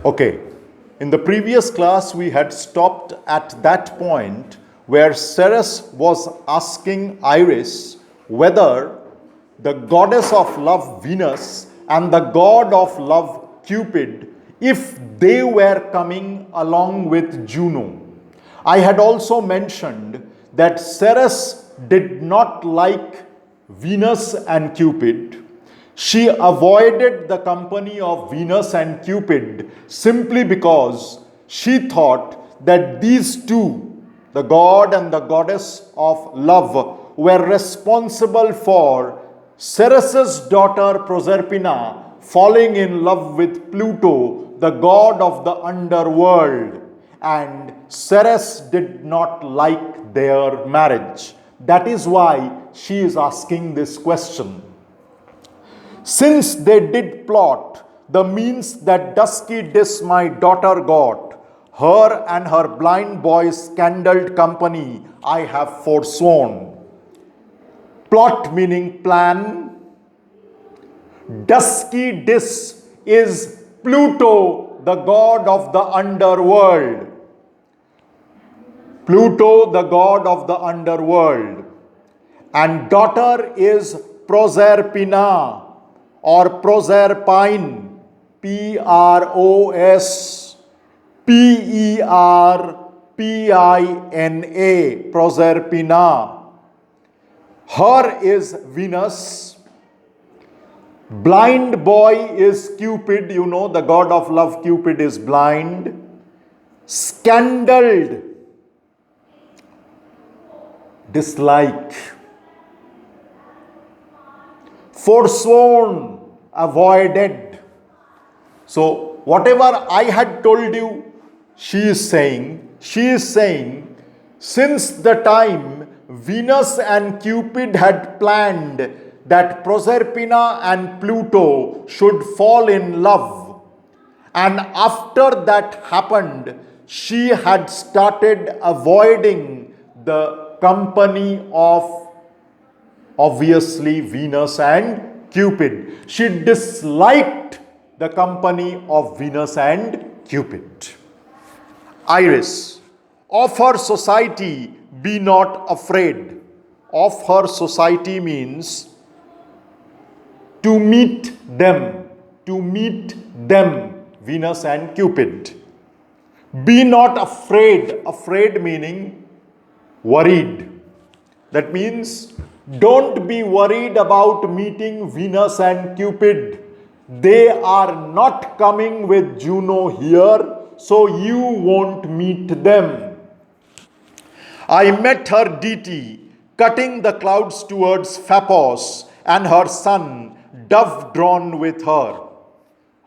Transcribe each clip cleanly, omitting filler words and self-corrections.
Okay, in the previous class we had stopped at that point where Ceres was asking Iris whether the goddess of love Venus and the god of love Cupid, if they were coming along with Juno. I had also mentioned that Ceres did not like Venus and Cupid. She avoided the company of Venus and Cupid simply because she thought that these two, the god and the goddess of love, were responsible for Ceres's daughter Proserpina falling in love with Pluto, the god of the underworld, and Ceres did not like their marriage. That is why she is asking this question. Since they did plot the means that dusky Dis my daughter got, her and her blind boy's candled company I have forsworn. Plot meaning plan. Dusky Dis is Pluto, the god of the underworld. Pluto, the god of the underworld. And daughter is Proserpina or Proserpine, Proserpina, Proserpina. Her is Venus. Blind boy is Cupid. You know, the god of love Cupid is blind. Scandaled, dislike. Forsworn, avoided. So whatever I had told you, she is saying, since the time Venus and Cupid had planned that Proserpina and Pluto should fall in love, and after that happened, she had started avoiding the company of obviously Venus and Cupid. She disliked the company of Venus and Cupid. Iris, of her society be not afraid. Of her society means to meet them, Venus and Cupid. Be not afraid meaning worried. That means don't be worried about meeting Venus and Cupid. They are not coming with Juno here, so you won't meet them. I met her deity cutting the clouds towards Phapos, and her son dove drawn with her.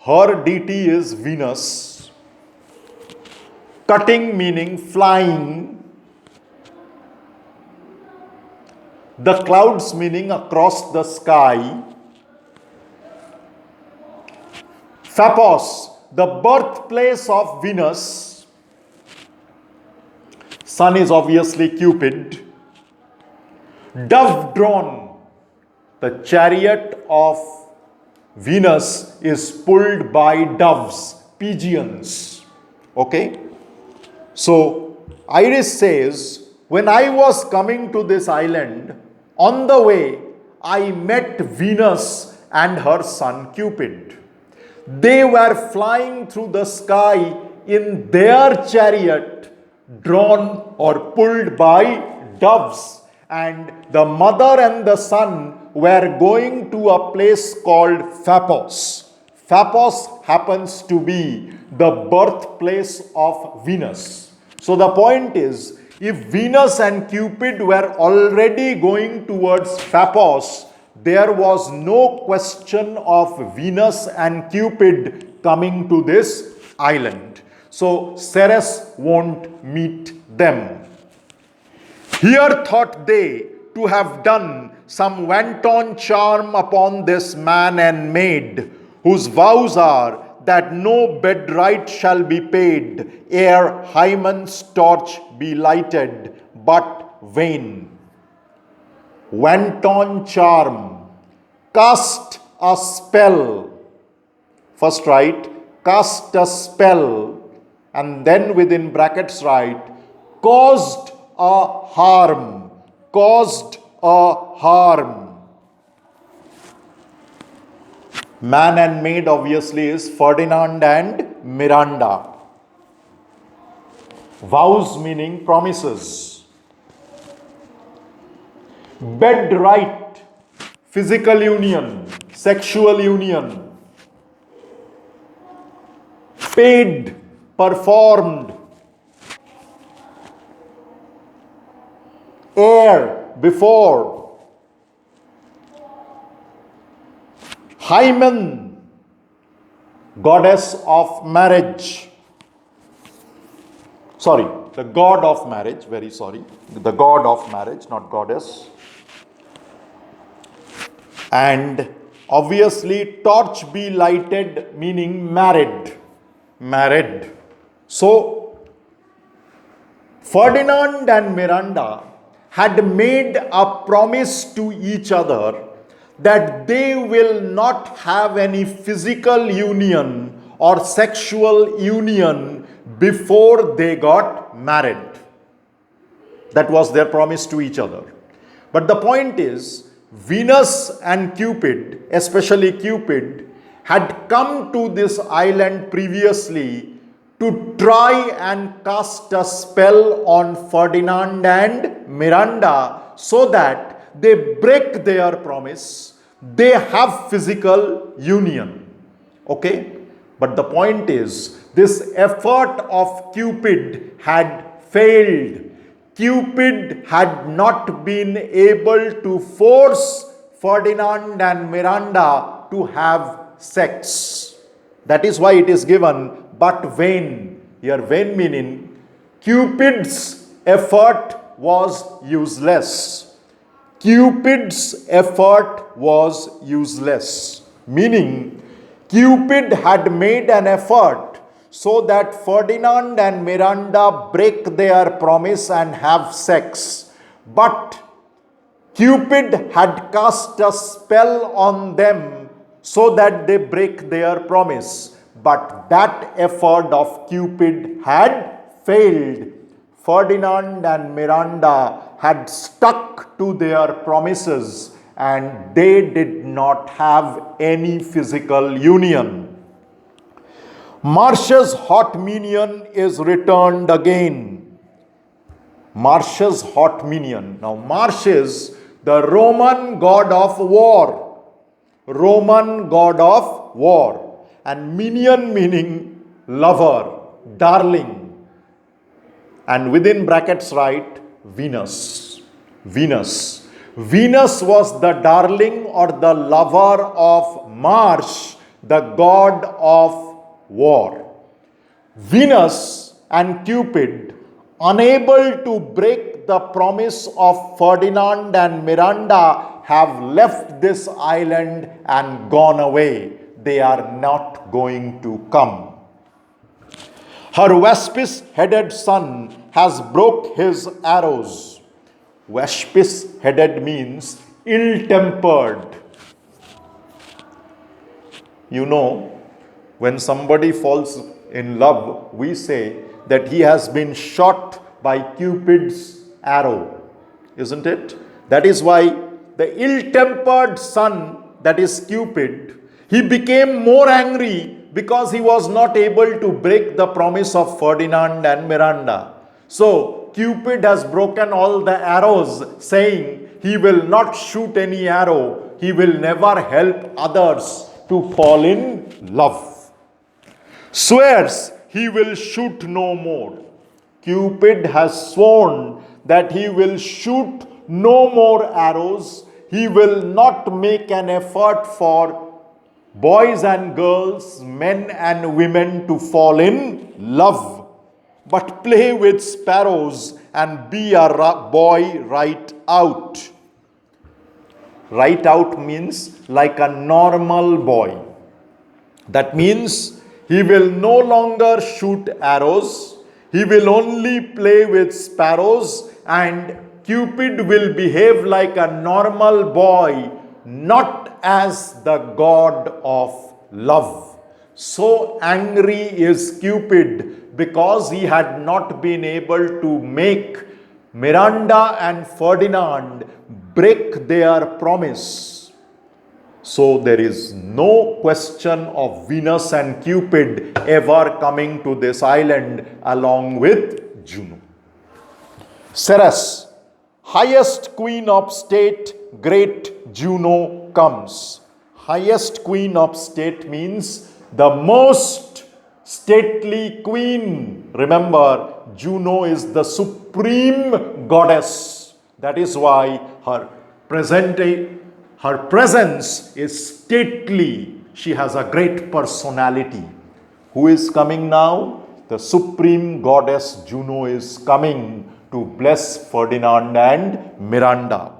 Her deity is Venus. Cutting meaning flying. The clouds meaning across the sky. Phapos, the birthplace of Venus. Sun is obviously Cupid. Dove drawn, the chariot of Venus is pulled by doves, pigeons. Okay? So, Iris says, when I was coming to this island, on the way, I met Venus and her son Cupid. They were flying through the sky in their chariot, drawn or pulled by doves. And the mother and the son were going to a place called Phapos. Phapos happens to be the birthplace of Venus. So the point is, if Venus and Cupid were already going towards Phapos, there was no question of Venus and Cupid coming to this island. So Ceres won't meet them. Here thought they to have done some wanton charm upon this man and maid, whose vows are that no bedrite shall be paid, ere Hymen's torch be lighted, but vain. Wanton charm, cast a spell. First write, cast a spell, and then within brackets write, caused a harm. Caused a harm. Man and maid obviously is Ferdinand and Miranda. Vows meaning promises. Bed right, physical union, sexual union. Paid, performed. Heir, before. Hymen, goddess of marriage. Sorry, the god of marriage, very sorry. The god of marriage, not goddess. And obviously, torch be lighted, meaning married. Married. So, Ferdinand and Miranda had made a promise to each other that they will not have any physical union or sexual union before they got married. That was their promise to each other. But the point is, Venus and Cupid, especially Cupid, had come to this island previously to try and cast a spell on Ferdinand and Miranda so that they break their promise, they have physical union. Okay? But the point is, this effort of Cupid had failed. Cupid had not been able to force Ferdinand and Miranda to have sex. That is why it is given, but vain. Here, vain meaning Cupid's effort was useless. Cupid's effort was useless. Meaning, Cupid had made an effort so that Ferdinand and Miranda break their promise and have sex. But Cupid had cast a spell on them so that they break their promise. But that effort of Cupid had failed. Ferdinand and Miranda had stuck to their promises and they did not have any physical union. Martius' hot minion is returned again. Martius' hot minion. Now, Martius, the Roman god of war. Roman god of war. And minion meaning lover, darling. And within brackets write Venus. Venus. Venus was the darling or the lover of Mars, the god of war. Venus and Cupid, unable to break the promise of Ferdinand and Miranda, have left this island and gone away. They are not going to come. Her waspis-headed son has broke his arrows. Waspis-headed means ill-tempered. You know, when somebody falls in love, we say that he has been shot by Cupid's arrow, isn't it? That is why the ill-tempered son, that is Cupid, he became more angry because he was not able to break the promise of Ferdinand and Miranda. So, Cupid has broken all the arrows, saying he will not shoot any arrow, he will never help others to fall in love. Swears he will shoot no more. Cupid has sworn that he will shoot no more arrows. He will not make an effort for boys and girls, men and women to fall in love, but play with sparrows and be a boy right out. Right out means like a normal boy. That means he will no longer shoot arrows. He will only play with sparrows, and Cupid will behave like a normal boy, not as the god of love. So angry is Cupid because he had not been able to make Miranda and Ferdinand break their promise. So there is no question of Venus and Cupid ever coming to this island along with Juno. Ceres, highest queen of state, great Juno comes. Highest queen of state means the most stately queen. Remember, Juno is the supreme goddess. That is why her presence is stately. She has a great personality. Who is coming now? The supreme goddess Juno is coming to bless Ferdinand and Miranda.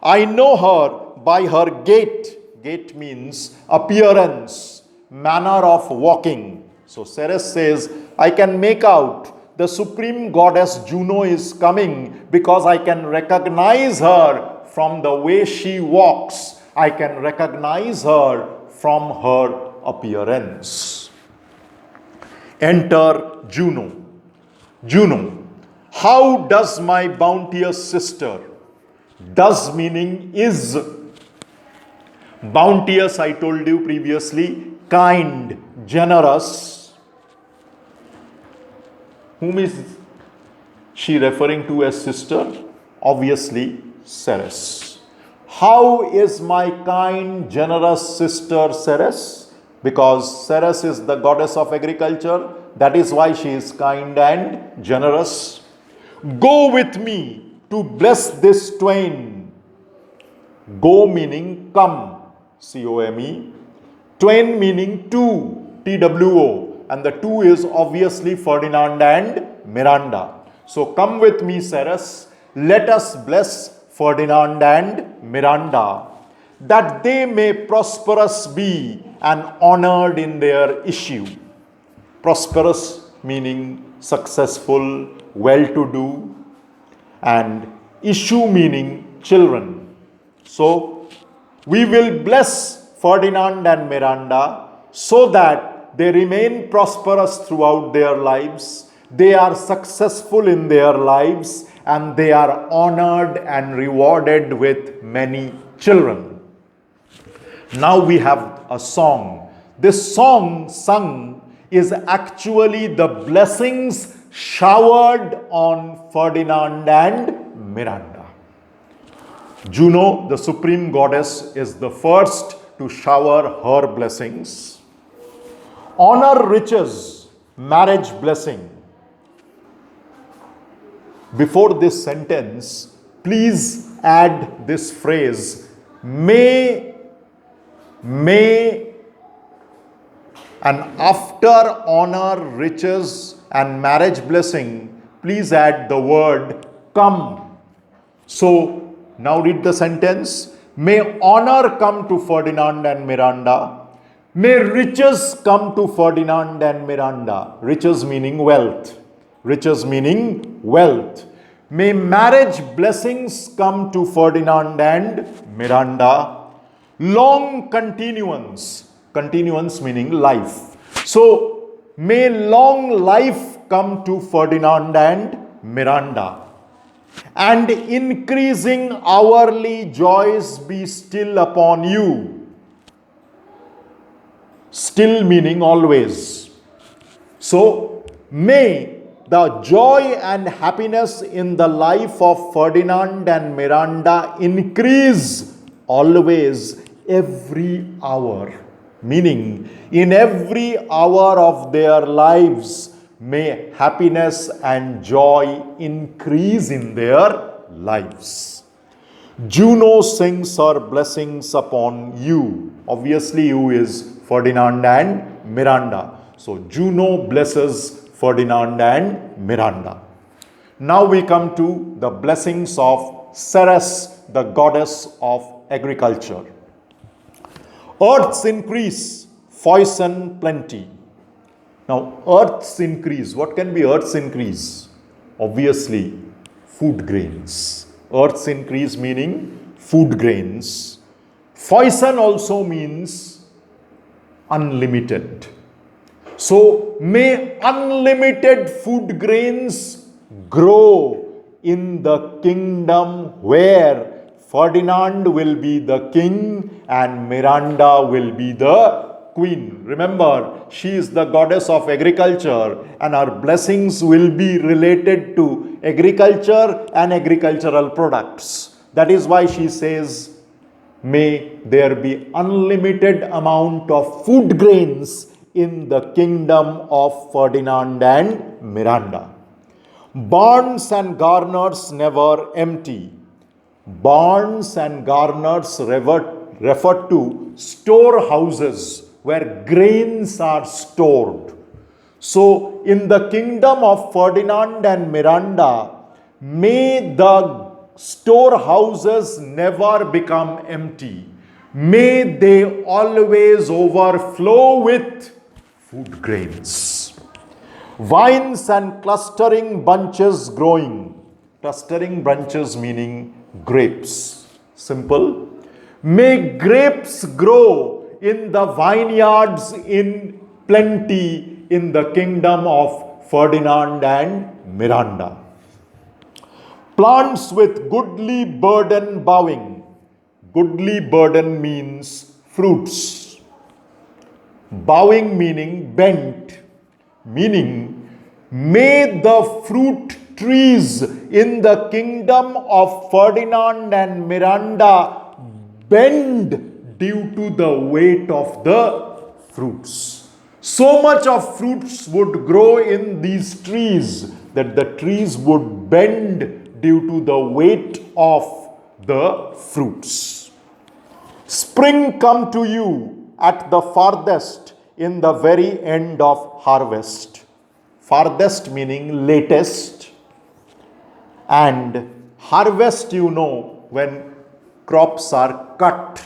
I know her by her gait. Gait means appearance, manner of walking. So Ceres says, I can make out the supreme goddess Juno is coming because I can recognize her from the way she walks. I can recognize her from her appearance. Enter Juno. Juno, how does my bounteous sister? Does meaning is. Bounteous, I told you previously, kind, generous. Whom is she referring to as sister? Obviously, Ceres. How is my kind, generous sister Ceres? Because Ceres is the goddess of agriculture. That is why she is kind and generous. Go with me to bless this twain. Go meaning come. C-O-M-E. Twain meaning two, T-W-O. And the two is obviously Ferdinand and Miranda. So come with me, Ceres. Let us bless Ferdinand and Miranda, that they may prosperous be and honored in their issue. Prosperous meaning successful, well-to-do, and issue meaning children. So we will bless Ferdinand and Miranda so that they remain prosperous throughout their lives, they are successful in their lives, and they are honored and rewarded with many children. Now we have a song. This song sung is actually the blessings showered on Ferdinand and Miranda. Juno, the supreme goddess, is the first to shower her blessings. Honor, riches, marriage blessing. Before this sentence, please add this phrase, may, and after honor, riches, and marriage blessing, please add the word come. So, now read the sentence. May honor come to Ferdinand and Miranda. May riches come to Ferdinand and Miranda. Riches meaning wealth. Riches meaning wealth. May marriage blessings come to Ferdinand and Miranda. Long continuance. Continuance meaning life. So, may long life come to Ferdinand and Miranda. And increasing hourly joys be still upon you. Still meaning always. So, may the joy and happiness in the life of Ferdinand and Miranda increase always, every hour. Meaning, in every hour of their lives, may happiness and joy increase in their lives. Juno sings her blessings upon you. Obviously, you is Ferdinand and Miranda. So, Juno blesses Ferdinand and Miranda. Now we come to the blessings of Ceres, the goddess of agriculture. Earth's increase, foison plenty. Now, earth's increase. What can be earth's increase? Obviously, food grains. Earth's increase meaning food grains. Foison also means unlimited. So may unlimited food grains grow in the kingdom where Ferdinand will be the king and Miranda will be the queen. Remember, she is the goddess of agriculture and her blessings will be related to agriculture and agricultural products. That is why she says, may there be unlimited amount of food grains in the kingdom of Ferdinand and Miranda. Barns and garners never empty. Barns and garners refer to storehouses where grains are stored. So, in the kingdom of Ferdinand and Miranda, may the storehouses never become empty. May they always overflow with food grains. Vines and clustering bunches growing. Clustering bunches meaning grapes. Simple. May grapes grow in the vineyards in plenty in the kingdom of Ferdinand and Miranda. Plants with goodly burden bowing. Goodly burden means fruits. Bowing meaning bent. Meaning, may the fruit trees in the kingdom of Ferdinand and Miranda bend due to the weight of the fruits. So much of fruits would grow in these trees that the trees would bend due to the weight of the fruits. Spring come to you at the farthest in the very end of harvest. Farthest meaning latest. And harvest, you know, when crops are cut.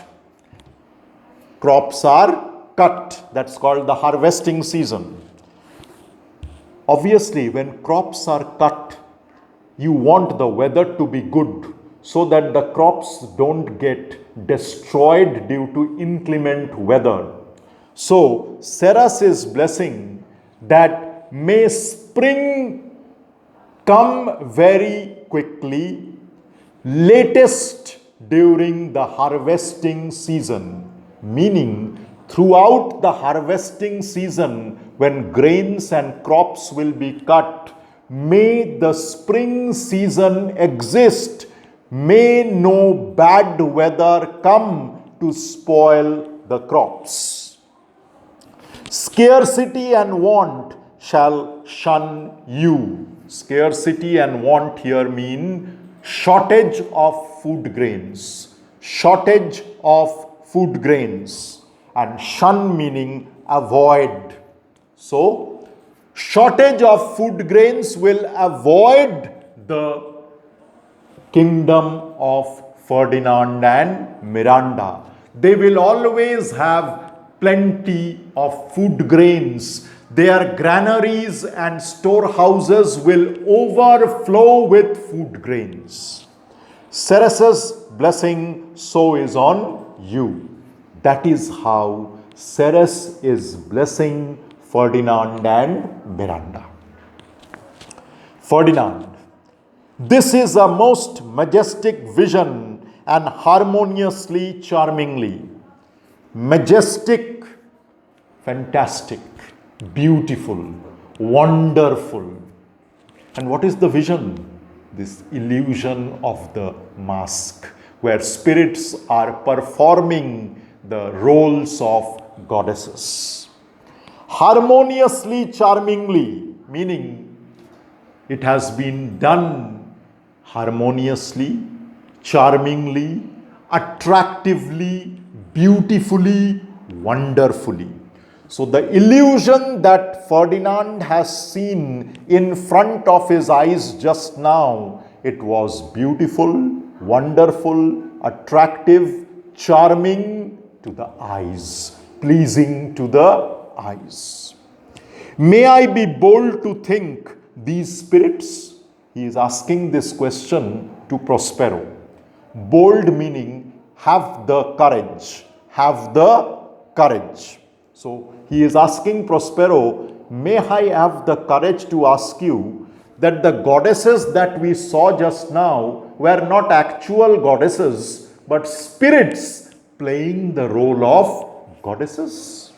Crops are cut. That's called the harvesting season. Obviously, when crops are cut, you want the weather to be good so that the crops don't get destroyed due to inclement weather. So, Ceres is blessing that may spring come very quickly, latest during the harvesting season, meaning throughout the harvesting season when grains and crops will be cut, may the spring season exist, may no bad weather come to spoil the crops. Scarcity and want shall shun you. Scarcity and want here mean shortage of food grains. Shortage of food grains. And shun meaning avoid. So, shortage of food grains will avoid the kingdom of Ferdinand and Miranda. They will always have plenty of food grains. Their granaries and storehouses will overflow with food grains. Ceres's blessing so is on you. That is how Ceres is blessing Ferdinand and Miranda. Ferdinand. This is a most majestic vision and harmoniously charmingly. Majestic, fantastic, beautiful, wonderful. And what is the vision? This illusion of the mask, where spirits are performing the roles of goddesses. Harmoniously, charmingly, meaning it has been done harmoniously, charmingly, attractively, beautifully, wonderfully. So the illusion that Ferdinand has seen in front of his eyes just now, it was beautiful, wonderful, attractive, charming to the eyes, pleasing to the eyes. May I be bold to think these spirits? He is asking this question to Prospero. Bold meaning have the courage. Have the courage. So he is asking Prospero, may I have the courage to ask you that the goddesses that we saw just now were not actual goddesses, but spirits playing the role of goddesses?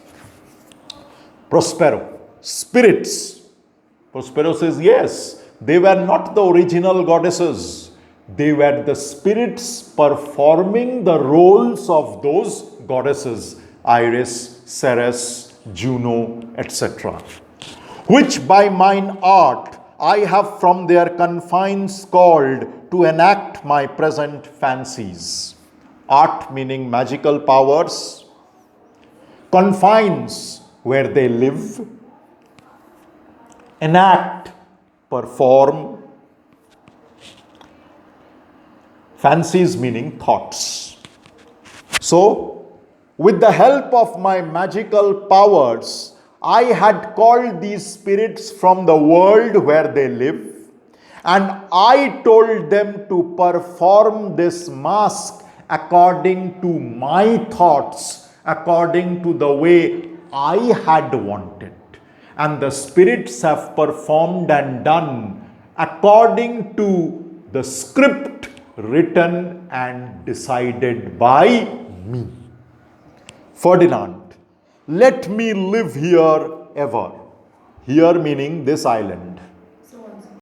Prospero, spirits. Prospero says, yes, they were not the original goddesses. They were the spirits performing the roles of those goddesses, Iris, Ceres, Juno, etc., which by mine art I have from their confines called to enact my present fancies. Art meaning magical powers, confines where they live, enact, perform, fancies meaning thoughts. So, with the help of my magical powers, I had called these spirits from the world where they live, and I told them to perform this mask according to my thoughts, according to the way I had wanted. And the spirits have performed and done according to the script written and decided by me. Ferdinand, let me live here ever. Here meaning this island.